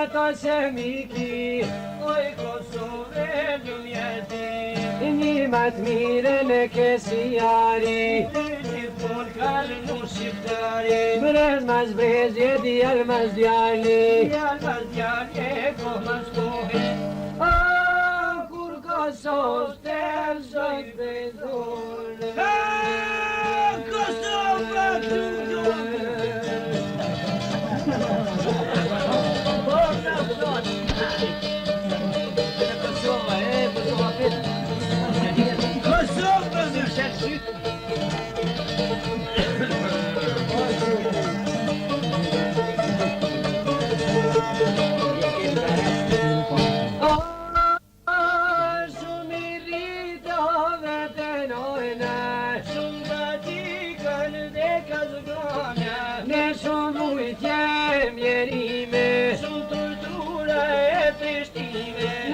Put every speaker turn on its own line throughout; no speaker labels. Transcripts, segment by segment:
ato se miki, oj Kosove në mjeti. Një matë mire në kesijari, një pun kalë në shqiptari. Brez mas brezje, djallë mas djalli, djallë mas djalli, ko mas kohi. Kur Kosovë të zojt bezone. Kosova të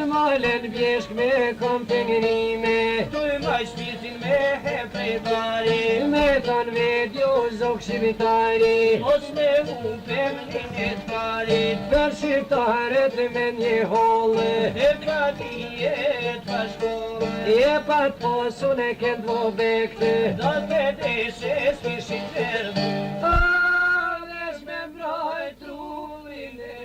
Malen bjeshk me kom të ngrime, tuj maj shpirtin me prej pari, me ton vedjo zok shqiptari, mos me upem linjet pari, për shqiptaret me një holle, e ka dijet pa shkolle, e pat posun e kënd vobekte, do të deshe s'kishin verbu, desh me mbroj truvin e.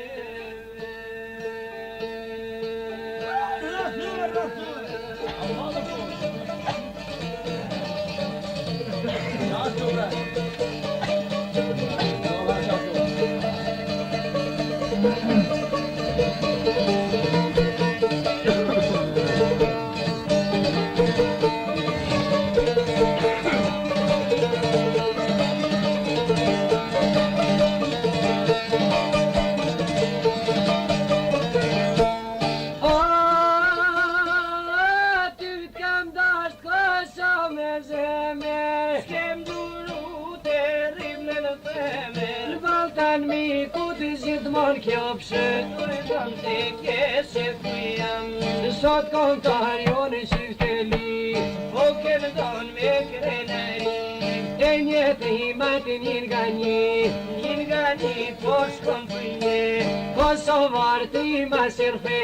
Gjithmonë kjo pshet, dojtëm të kese kujam. Sot kontar jo në qifteli, o kërdon me krenari. E njëtë himat njën nga një, po shkom për një, Kosovar të ima sirfe.